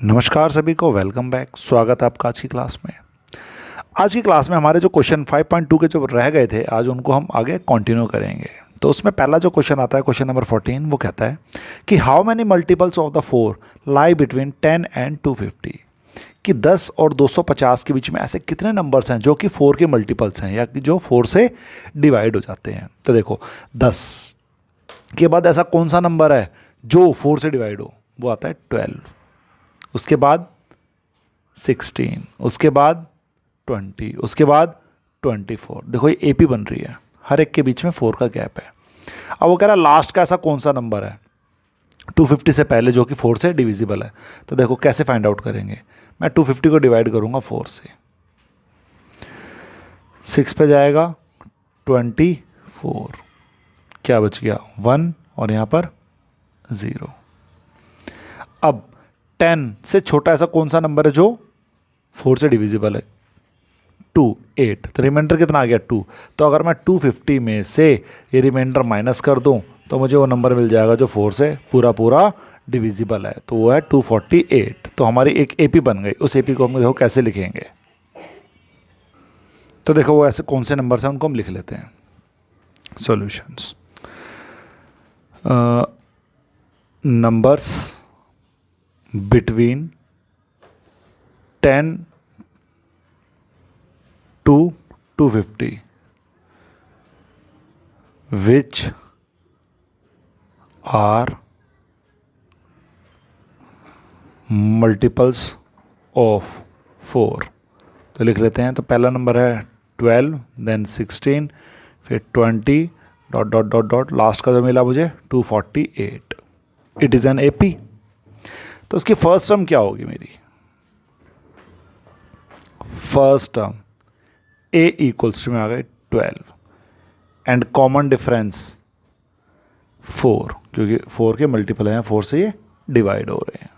नमस्कार सभी को, वेलकम बैक। स्वागत है आपका आज की क्लास में। आज की क्लास में हमारे जो क्वेश्चन 5.2 के जो रह गए थे, आज उनको हम आगे कंटिन्यू करेंगे। तो उसमें पहला जो क्वेश्चन आता है, क्वेश्चन नंबर 14, वो कहता है कि how many multiples of the 4 lie between 10 and 250, कि 10 और 250 के बीच में ऐसे कितने नंबर्स हैं जो कि 4 के मल्टीपल्स हैं या कि जो 4 से डिवाइड हो जाते हैं। तो देखो, 10 के बाद ऐसा कौन सा नंबर है जो 4 से डिवाइड हो, वो आता है 12। उसके बाद 16, उसके बाद 20, उसके बाद 24। देखो ये एपी बन रही है, हर एक के बीच में 4 का गैप है। अब वो कह रहा है लास्ट का ऐसा कौन सा नंबर है 250 से पहले जो कि 4 से डिविजिबल है। तो देखो कैसे फाइंड आउट करेंगे। मैं 250 को डिवाइड करूंगा 4 से, 6 पे जाएगा 24, क्या बच गया 1 और यहाँ पर 0। अब 10 से छोटा ऐसा कौन सा नंबर है जो 4 से डिविजिबल है, 2, 8। तो रिमाइंडर कितना आ गया 2। तो अगर मैं 250 में से ये रिमाइंडर माइनस कर दूं तो मुझे वो नंबर मिल जाएगा जो 4 से पूरा डिविजिबल है, तो वो है 248। तो हमारी एक एपी बन गई। उस एपी को हम देखो कैसे लिखेंगे। तो देखो वो ऐसे कौन से नंबर हैं उनको हम लिख लेते हैं। Solutions, numbers between 10 to 250 which are multiples of 4। तो लिख लेते हैं। तो पहला नंबर है 12, देन 16, फिर 20 dot dot dot dot, last का जो मिला मुझे 248। It is an AP. तो उसकी फर्स्ट टर्म क्या होगी मेरी? First term a equals to में आ गए 12 एंड कॉमन डिफरेंस 4, क्योंकि 4 के मल्टीपल हैं, 4 से ये डिवाइड हो रहे हैं।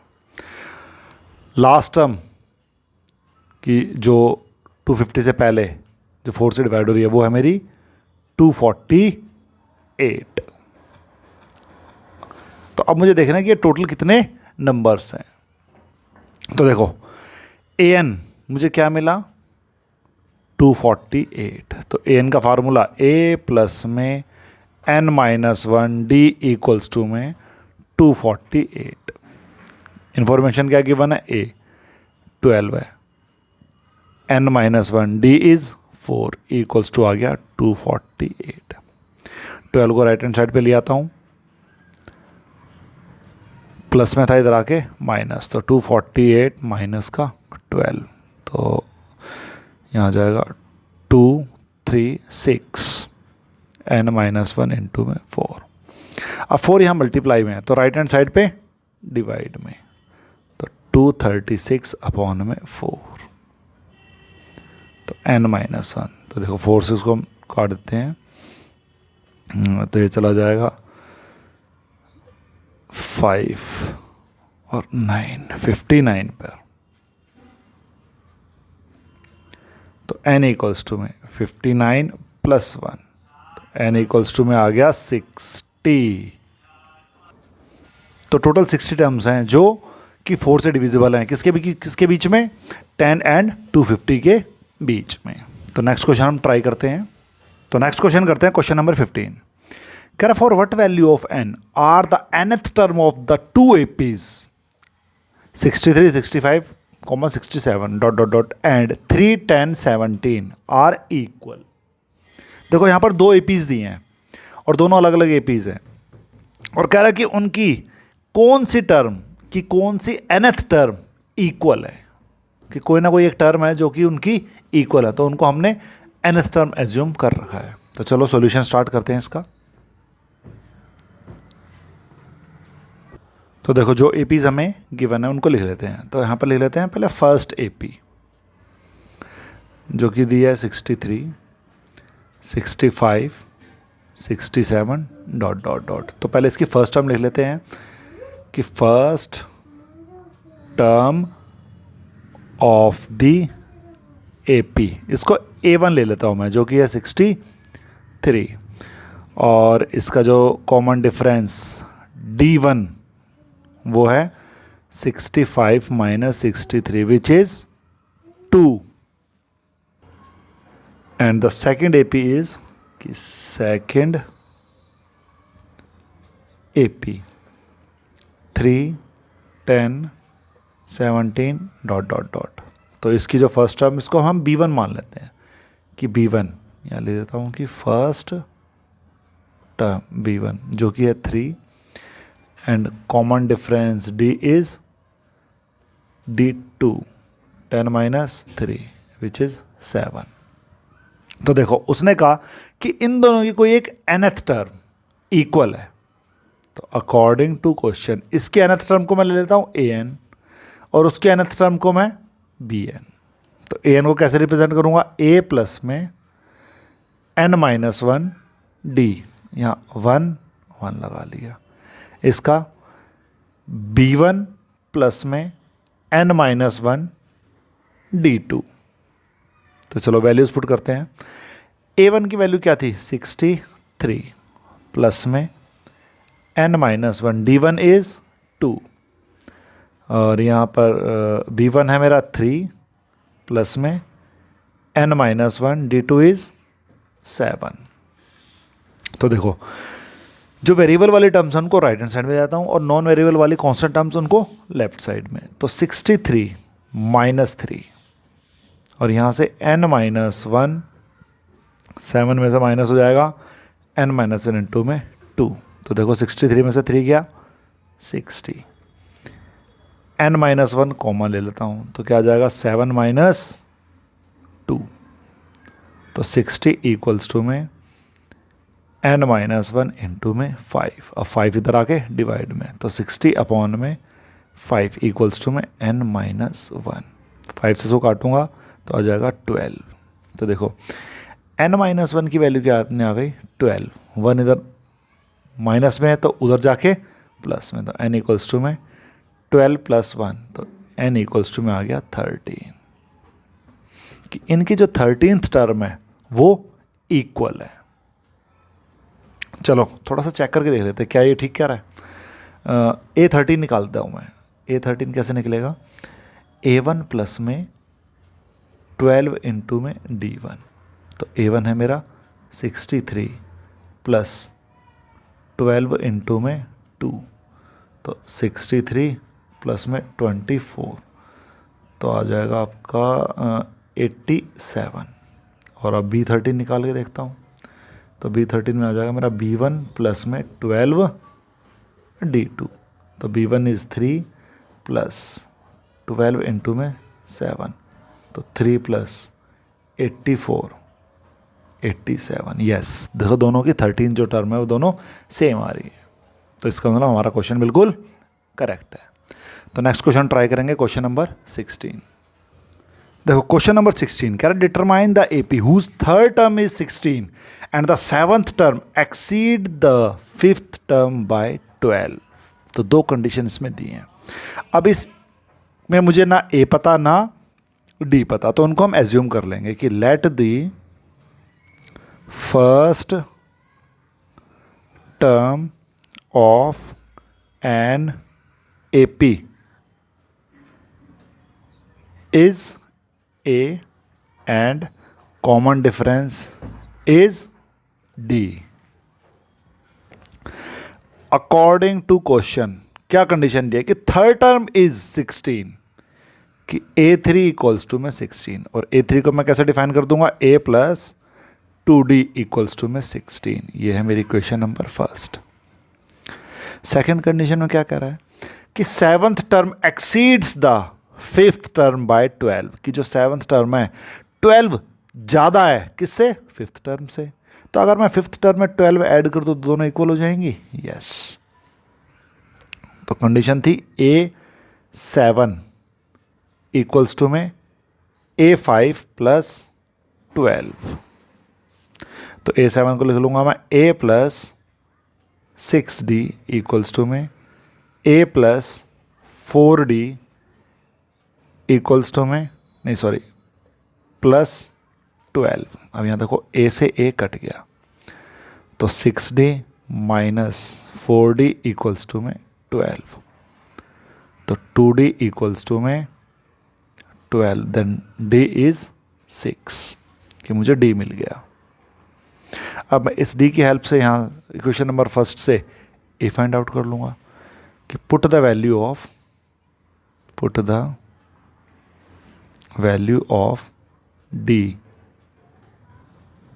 लास्ट टर्म की जो 250 से पहले जो 4 से डिवाइड हो रही है वो है मेरी 248। तो अब मुझे देखना है कि ये टोटल कितने नंबर्स हैं। तो देखो an मुझे क्या मिला 248। तो an का फार्मूला a प्लस में n-1 d इक्वल्स टू में 248। इंफॉर्मेशन क्या गिवन है? a 12 है, n-1 d is 4 equals to आ गया 248। 12 को राइट हैंड साइड पे ले आता हूँ, प्लस में था इधर आके माइनस, तो 248 माइनस का 12, तो यहाँ जाएगा 236 n-1 इंटू में 4। अब 4 यहाँ मल्टीप्लाई में है तो राइट हैंड साइड पे डिवाइड में, तो 236 अपॉन में 4, तो n-1। तो देखो 4 से उसको हम काट देते हैं, तो ये चला जाएगा 5 और 9, 59 पर। तो n इक्वल्स टू में 59 प्लस 1, तो n इक्वल्स टू में आ गया 60। तो टोटल 60 टर्म्स हैं जो कि 4 से डिविजिबल हैं। किसके बीच में? 10 एंड 250 के बीच में। तो नेक्स्ट क्वेश्चन हम ट्राई करते हैं। तो नेक्स्ट क्वेश्चन करते हैं, क्वेश्चन नंबर 15। कह रहा for what value of n are the nth term of the 2 APs 63, 65, 67 dot dot dot and 3, 10, 17 are equal. देखो यहाँ पर 2 APs दिए हैं और दोनों अलग अलग APs हैं, और कह रहा है कि उनकी कौन सी टर्म की कौन सी nth टर्म इक्वल है, कि कोई ना कोई एक टर्म है जो कि उनकी इक्वल है। तो उनको हमने nth टर्म एज्यूम कर रखा है। तो चलो सॉल्यूशन स्टार्ट करते हैं इसका। तो देखो जो एपीज हमें गिवन है उनको लिख लेते हैं। तो यहाँ पर लिख लेते हैं पहले फर्स्ट एपी जो कि दिया है 63, 65, 67 डॉट डॉट डॉट। तो पहले इसकी फर्स्ट टर्म लिख लेते हैं कि first term of the AP, इसको A1 ले लेता हूँ मैं, जो कि है 63, और इसका जो कॉमन डिफरेंस D1 वो है 65 minus 63 which is 2 and the second AP is second AP 3 10 17 dot dot dot. तो इसकी जो फर्स्ट टर्म इसको हम B1 मान लेते हैं कि B1, यहाँ ले देता हूँ कि फर्स्ट टर्म B1 जो कि है 3 and common difference D is D2 10 minus 3 which is 7। तो देखो उसने कहा कि इन दोनों की कोई एक nth टर्म इक्वल है। तो अकॉर्डिंग टू क्वेश्चन इसके nth टर्म को मैं ले लेता हूँ an और उसके nth टर्म को मैं bn। तो an को कैसे रिप्रेजेंट करूँगा, a प्लस में n माइनस 1 d, यहाँ 1 1 लगा लिया। इसका b1 प्लस में n माइनस 1 d2। तो चलो वैल्यूज पुट करते हैं। a1 की वैल्यू क्या थी 63 प्लस में n माइनस 1 d1 इज 2 और यहाँ पर b1 है मेरा 3 प्लस में n माइनस 1 d2 इज 7। तो देखो जो वेरिएबल वाली टर्म्स हैं उनको राइट हैंड साइड में जाता हूँ और नॉन वेरिएबल वाली कांस्टेंट टर्म्स उनको लेफ्ट साइड में। तो 63 माइनस 3 और यहाँ से n माइनस 1 7 में से माइनस हो जाएगा n माइनस 1 इंटू में 2। तो देखो 63 में से 3 गया 60, n माइनस 1 कॉमन ले लेता हूँ तो क्या आ जाएगा 7 माइनस 2। तो 60 इक्वल्स टू में n माइनस 1 इंटू में 5। अब 5 इधर आके डिवाइड में, तो 60 अपॉन में 5 इक्वल्स टू में n माइनस 1। 5 से 100 काटूंगा तो आ जाएगा 12। तो देखो n माइनस 1 की वैल्यू क्या आ गई 12। 1 इधर माइनस में है तो उधर जाके प्लस में, तो n इक्वल्स टू में 12 प्लस 1, तो n इक्वल्स टू में आ गया 13। कि इनकी जो 13th टर्म है वो इक्वल है। चलो थोड़ा सा चेक करके देख लेते हैं क्या ये ठीक क्या रहा है। A13 निकालता हूँ मैं। A13 कैसे निकलेगा, A1 प्लस में 12 इंटू में D1। तो A1 है मेरा 63 प्लस 12 इंटू में 2, तो 63 प्लस में 24 तो आ जाएगा आपका 87। और अब B13 निकाल के देखता हूँ तो B13 में आ जाएगा मेरा B1 प्लस में 12 D2। तो B1 इज़ 3 प्लस 12 इंटू में 7, तो 3 प्लस 84 87। यस, देखो दोनों की 13 जो टर्म है वो दोनों सेम आ रही है। तो इसका मतलब हमारा क्वेश्चन बिल्कुल करेक्ट है। तो नेक्स्ट क्वेश्चन ट्राई करेंगे, क्वेश्चन नंबर 16। देखो क्वेश्चन नंबर 16 कह रहा है determine the AP whose third term is 16 and the seventh term exceed the fifth term by 12। तो दो कंडीशन इसमें दी हैं। अब इस में मुझे ना ए पता ना डी पता, तो उनको हम एज्यूम कर लेंगे कि let the first term of an AP is A and common difference is D. According to question क्या कंडीशन दी है कि थर्ड टर्म इज 16, कि A3 इक्वल्स टू में 16 और A3 को मैं कैसे डिफाइन कर दूंगा A plus 2D equals to में 16। ये है मेरी question number first. Second condition में क्या कह रहा है कि seventh term exceeds the fifth term by 12, की जो सेवंथ टर्म है 12 ज़्यादा है किससे, फिफ्थ टर्म से। तो अगर मैं फिफ्थ टर्म में 12 ऐड कर दूँ तो दोनों इक्वल हो जाएंगी। यस, तो कंडीशन थी A7 इक्वल्स टू में A5 प्लस 12। तो A7 को लिख लूँगा मैं A plus 6D equals to में A plus 4D equals to में नहीं सॉरी प्लस 12। अब यहाँ देखो A से A कट गया तो 6D minus 4D equals to में 12। तो 2d इक्वल्स टू में 12, देन d इज 6, कि मुझे d मिल गया। अब मैं इस d की हेल्प से यहाँ इक्वेशन नंबर फर्स्ट से a फाइंड आउट कर लूँगा कि put the value of d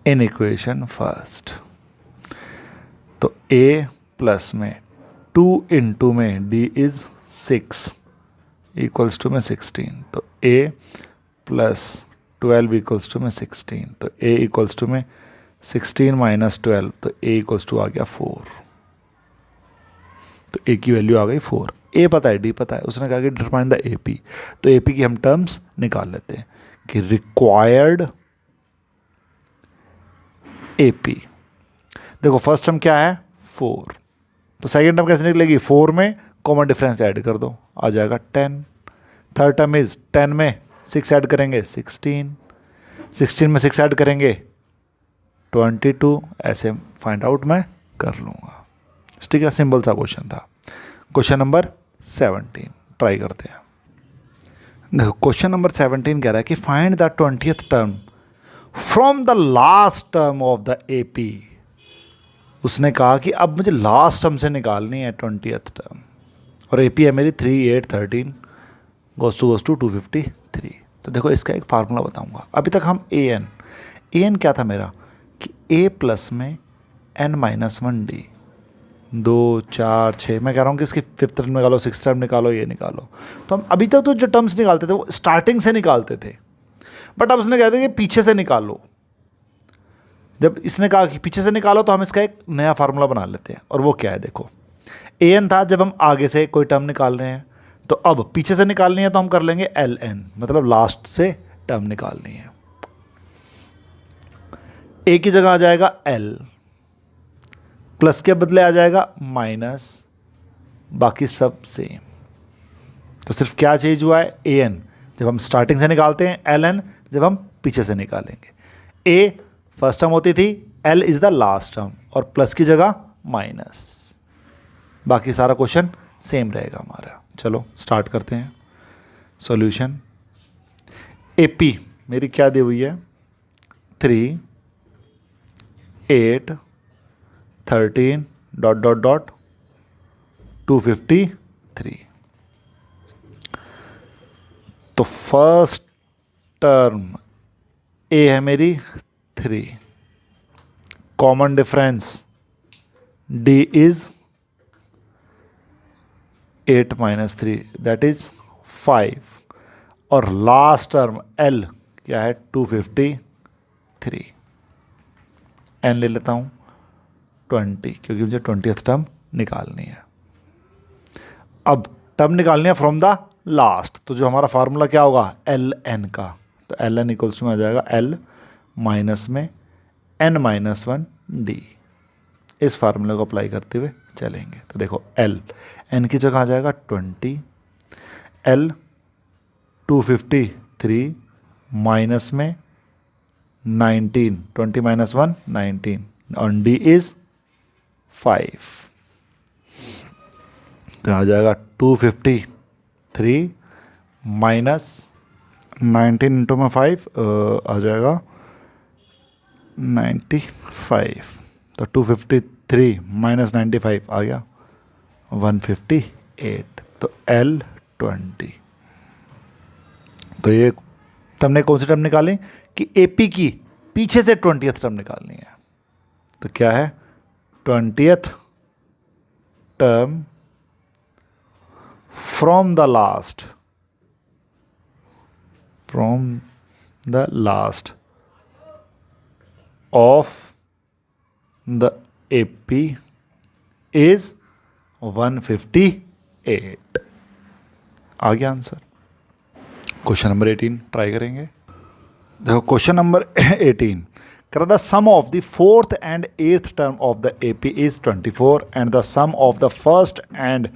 in equation first. तो a प्लस में 2 इंटू में d इज 6 इक्वल्स टू में 16, तो a प्लस 12 इक्वल्स टू में 16, तो a इक्वल्स टू में 16 माइनस 12, तो a इक्वल्स टू आ गया 4। तो a की वैल्यू आ गई 4। a पता है, d पता है, उसने कहा कि डिटरमाइन द AP, तो AP की हम टर्म्स निकाल लेते हैं कि रिक्वायर्ड AP। देखो फर्स्ट टर्म क्या है 4, तो सेकेंड टर्म कैसे निकलेगी, 4 में कॉमन डिफरेंस ऐड कर दो, आ जाएगा 10। थर्ड टर्म इज 10 में 6 ऐड करेंगे 16, 16 में 6 ऐड करेंगे 22, ऐसे फाइंड आउट मैं कर लूँगा। ठीक है, सिंपल सा क्वेश्चन था। क्वेश्चन नंबर 17 ट्राई करते हैं। देखो क्वेश्चन नंबर 17 कह रहा है कि find the 20th term from the last term of the AP। उसने कहा कि अब मुझे लास्ट टर्म से निकालनी है 20th टर्म, और AP है मेरी 3, 8, 13 गोस टू 253। तो देखो इसका एक फार्मूला बताऊंगा। अभी तक हम an क्या था मेरा कि a प्लस में n-1d, 2, 4, 6, मैं कह रहा हूँ कि इसकी 5th टर्म निकालो, 6th टर्म निकालो, ये निकालो। तो हम अभी तक तो जो टर्म्स निकालते थे वो स्टार्टिंग से निकालते थे, बट अब उसने कहा था कि पीछे से निकालो। जब इसने कहा कि पीछे से निकालो तो हम इसका एक नया फार्मूला बना लेते हैं, और वो क्या है, देखो an था जब हम आगे से कोई टर्म निकाल रहे हैं, तो अब पीछे से निकालनी है तो हम कर लेंगे ln, मतलब लास्ट से टर्म निकालनी है। a की जगह आ जाएगा l, प्लस के बदले आ जाएगा माइनस, बाकी सब सेम। तो सिर्फ क्या चेंज हुआ है, an जब हम स्टार्टिंग से निकालते हैं, ln जब हम पीछे से निकालेंगे। a फर्स्ट टर्म होती थी, l is the last term, और प्लस की जगह माइनस, बाकी सारा क्वेश्चन सेम रहेगा हमारा। चलो स्टार्ट करते हैं सॉल्यूशन। AP मेरी क्या दी हुई है, 3, 8, 13 ... 253। तो फर्स्ट टर्म a है मेरी 3, common difference d is 8 minus 3 that is 5, और लास्ट टर्म l क्या है 253। n ले लेता हूँ 20, क्योंकि मुझे 20th टर्म निकालनी है। अब टर्म निकालनी है फ्रॉम द लास्ट, तो जो हमारा फार्मूला क्या होगा ln का, तो ln इक्वल्स टू में आ जाएगा l माइनस में n-1d। इस फार्मूले को अप्लाई करते हुए चलेंगे। तो देखो n की जगह आ जाएगा 20, l 253 माइनस में 19, 20 माइनस 1 19, और d इज 5। तो आ जाएगा 253 माइनस 19 इंटू में 5 आ जाएगा 95। तो 253 माइनस 95 आ गया 158। तो L20। तो ये तुमने कौन सी टर्म निकाली कि AP की पीछे से 20th टर्म निकालनी है। तो क्या है 20th term from the last of the AP is 158। आ गया आंसर। क्वेश्चन नंबर 18 ट्राई करेंगे। देखो क्वेश्चन नंबर 18 कह रहा the sum of the 4th and 8th term of the AP is 24 and the sum of the 1st and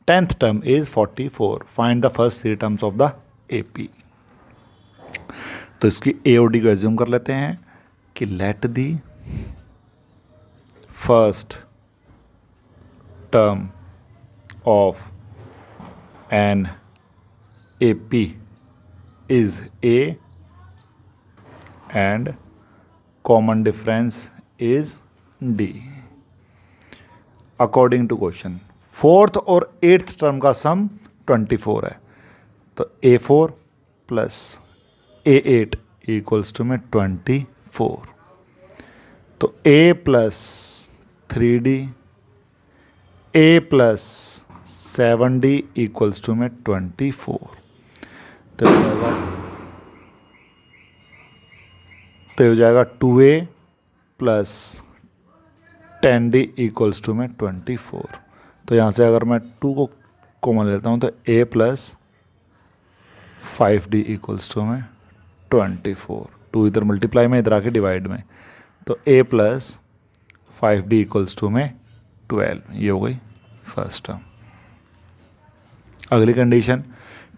10th term is 44। Find the first 3 terms of the AP। तो इसकी AOD को assume कर लेते हैं कि let the first term of and AP is A and common difference is D according to question. Fourth और eighth term का sum 24 है, तो A4 plus A8 equals to में 24, तो A plus 3D A plus 7D equals to में 24, तो हो जाएगा 2A plus 10D equals to में 24। तो यहाँ से अगर मैं 2 को कॉमन लेता हूँ तो A plus 5D equals to में 24, 2 इधर मल्टीप्लाई में, इधर आके डिवाइड में, तो A plus 5D equals to में 12। ये हो गई फर्स्ट टर्म। अगली कंडीशन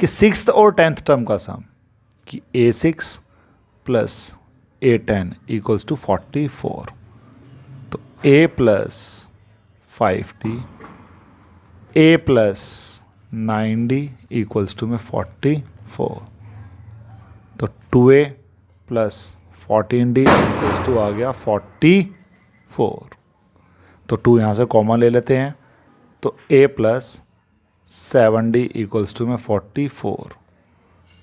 कि सिक्स्थ और टेंथ टर्म का सम कि A6 plus A10 equals to 44, तो A plus 5D A plus 9D equals to में 44, तो 2A plus 14D equals to आ गया 44, तो 2 यहाँ से कॉमन ले लेते हैं, तो A plus 7D equals to में 44,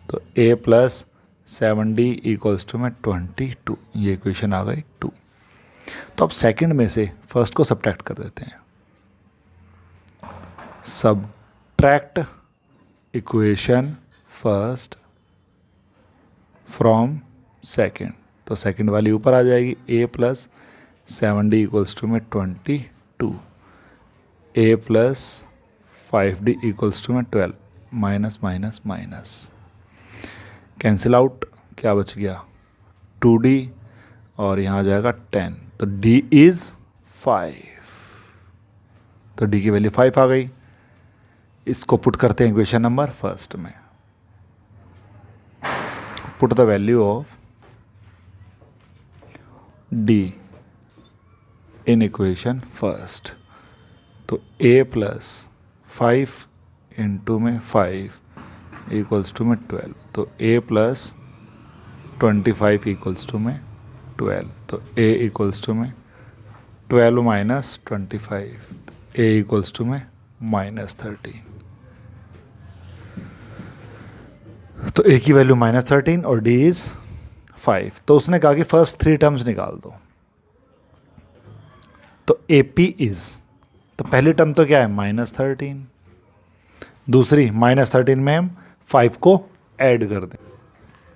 तो A plus 7D equals to में 22। ये इक्वेशन आ गई 2। तो अब सेकंड में से फर्स्ट को सब्ट्रैक्ट कर देते हैं। Subtract equation first from second, तो सेकंड वाली ऊपर आ जाएगी, A plus 7D equals to में 22, A plus 5D equals to में 12, minus minus minus cancel out, क्या बच गया 2D और यहाँ आ जाएगा 10, तो D इज़ 5, तो D की वैल्यू 5 आ गई। इसको पुट करते हैं इक्वेशन नंबर फर्स्ट में। Put the value of D in equation first, तो A प्लस 5 इंटू में 5 इक्वल्स टू में 12, तो A प्लस 25 इक्वल्स टू में 12, तो A इक्वल्स टू में 12 माइनस 25, A इक्वल्स टू में -13, तो A की वैल्यू -13 और D इज 5। तो उसने कहा कि फर्स्ट 3 टर्म्स निकाल दो, तो AP इज, तो पहली टर्म तो क्या है -13, दूसरी -13 में हम 5 को ऐड कर दें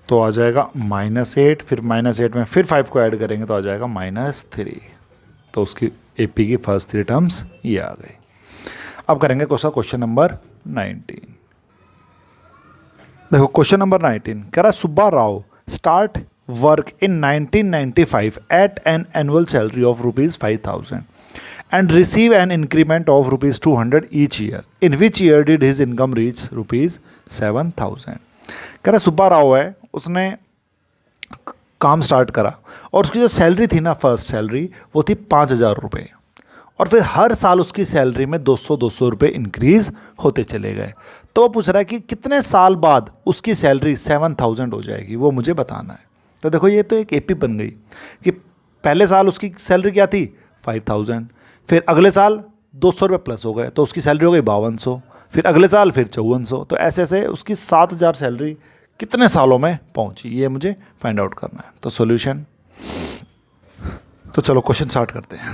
तो आ जाएगा -8, फिर -8 में फिर 5 को ऐड करेंगे तो आ जाएगा -3, तो उसकी AP की फर्स्ट 3 टर्म्स ये आ गई। अब करेंगे क्वेश्चन नंबर 19। देखो क्वेश्चन नंबर 19 कह रहा Subba Rao start work in 1995 at an annual salary of ₹5,000 and receive an increment of ₹200 each year. In which year did his income reach ₹7,000? कह रहा सुब्बा राव है, उसने काम स्टार्ट करा और उसकी जो सैलरी थी ना, फर्स्ट सैलरी वो थी 5,000 रुपये, और फिर हर साल उसकी सैलरी में 200 रुपये इंक्रीज़ होते चले गए। तो वो पूछ रहा है कि कितने साल बाद उसकी सैलरी 7,000 हो जाएगी, वो मुझे बताना है। तो देखो ये तो एक AP बन गई कि पहले साल उसकी सैलरी क्या थी 5,000, फिर अगले साल 200 रुपये प्लस हो गए तो उसकी सैलरी हो गई 5200, फिर अगले साल फिर 5400, तो ऐसे ऐसे उसकी 7,000 सैलरी कितने सालों में पहुंची, ये मुझे फाइंड आउट करना है। तो सॉल्यूशन, तो चलो क्वेश्चन स्टार्ट करते हैं।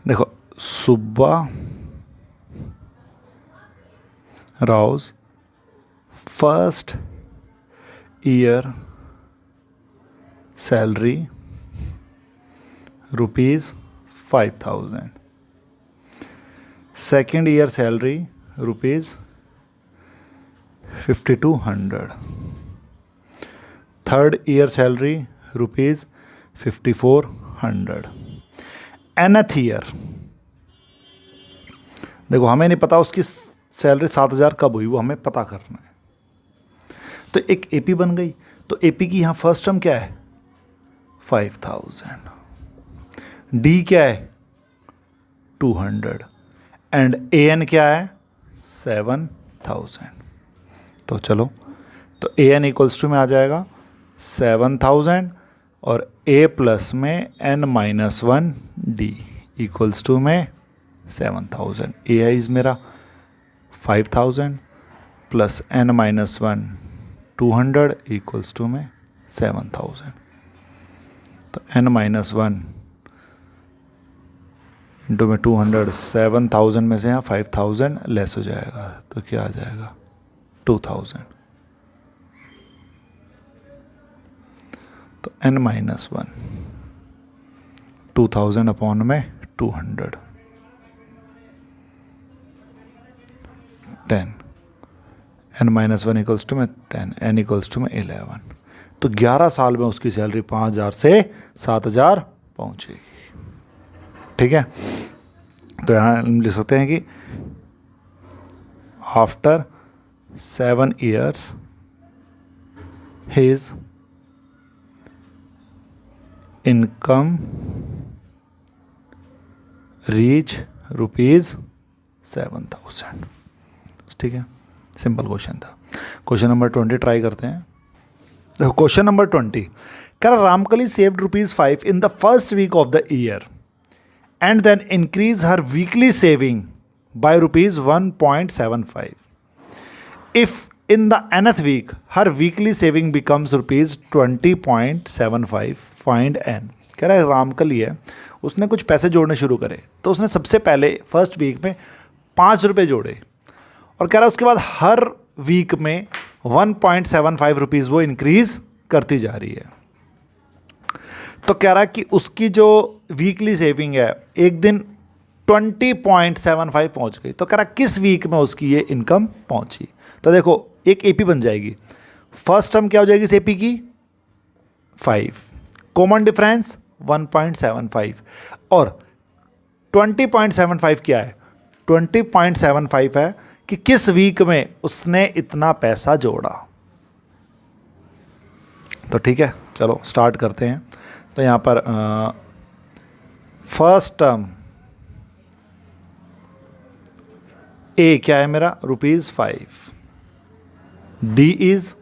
देखो Subba Rao's first year salary ₹5,000, second year salary ₹5,200, third year salary ₹5,400, nth year देखो हमें नहीं पता उसकी सैलरी 7,000 कब हुई, वो हमें पता करना है। तो एक AP बन गई, तो AP की यहाँ फर्स्ट टर्म क्या है 5,000, D क्या है 200 एंड AN क्या है 7,000। 1000। तो चलो, तो ए एन इक्वल्स टू में आ जाएगा 7000 और ए प्लस में n minus 1 d equals to में 7000। ए आई इज़ मेरा 5000 plus n minus 1 200 equals to में 7000। तो n माइनस 1 इंटू में 200, 7000 में से यहाँ 5000 लेस हो जाएगा, तो क्या आ जाएगा 2000। तो n माइनस 1 2000 अपॉन में 200 10, n माइनस 1 इक्वल्स टू में 10, n इक्वल्स टू में 11। तो 11 साल में उसकी सैलरी 5000 से 7000 पहुंचेगी। ठीक है, तो यहाँ हम लिख सकते हैं कि after 7 years his income reach ₹7,000। ठीक है, सिंपल क्वेश्चन था। क्वेश्चन नंबर 20 ट्राई करते हैं। देखो क्वेश्चन नंबर 20, कह Ramkali saved ₹5 in the first week of the year and then increase her weekly saving by ₹1.75. If in the nth week her weekly saving becomes ₹20.75, find n। कह रहा है रामकली है, उसने कुछ पैसे जोड़ने शुरू करे, तो उसने सबसे पहले फर्स्ट वीक में ₹5 जोड़े और कह रहा है उसके बाद हर वीक में ₹1.75 वो इंक्रीज करती जा रही है। तो कह रहा है कि उसकी जो वीकली सेविंग है एक दिन 20.75 पहुंच गई। तो कह रहा है किस वीक में उसकी ये इनकम पहुंची। तो देखो एक एपी बन जाएगी, फर्स्ट टर्म क्या हो जाएगी इस एपी की 5, कॉमन डिफरेंस 1.75 और 20.75 क्या है, 20.75 है कि किस वीक में उसने इतना पैसा जोड़ा। तो ठीक है, चलो स्टार्ट करते हैं। तो यहाँ पर फर्स्ट टर्म ए क्या है मेरा ₹5, d is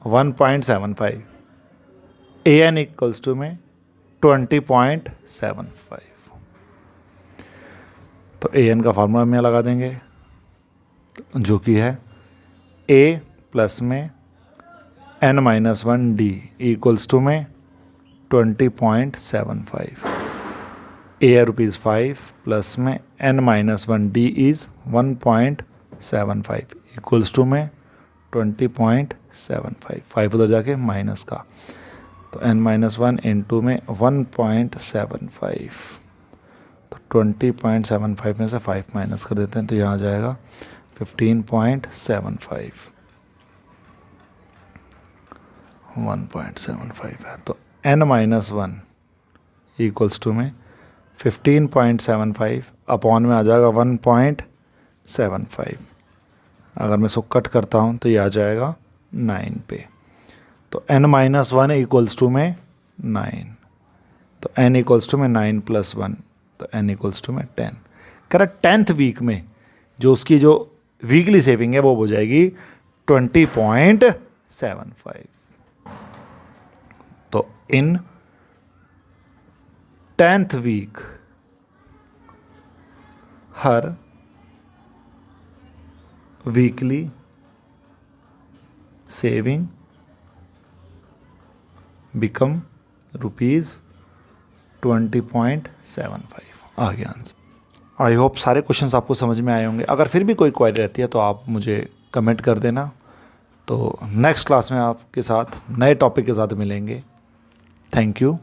1.75, a n equals to में 20.75। तो ए एन का फार्मूला में लगा देंगे जो कि है ए प्लस में n minus 1 d equals to में 20.75। ए है ₹5 प्लस में n minus 1 d is 1.75 equals to में 20.75। 5 उधर जाके माइनस का, तो n माइनस 1 इंटू में 1.75। तो 20.75 में से 5 माइनस कर देते हैं तो यहाँ आ जाएगा 15.75। 1.75 है, तो n माइनस 1 इक्वल्स टू में 15.75 अपॉन में आ जाएगा 1.75। अगर मैं इसको कट करता हूँ तो ये आ जाएगा 9 पे। तो n माइनस 1 इक्वल्स टू में 9, तो n इक्वल्स टू में 9 प्लस 1, तो n इक्वल्स टू में 10। कह रहा 10th वीक में जो उसकी जो वीकली सेविंग है वो हो जाएगी 20.75। तो इन 10th वीक हर वीकली सेविंग बिकम ₹20.75 आ गया आंसर। आई होप सारे क्वेश्चंस आपको समझ में आए होंगे। अगर फिर भी कोई क्वेरी रहती है तो आप मुझे कमेंट कर देना। तो नेक्स्ट क्लास में आपके साथ नए टॉपिक के साथ मिलेंगे। Thank you.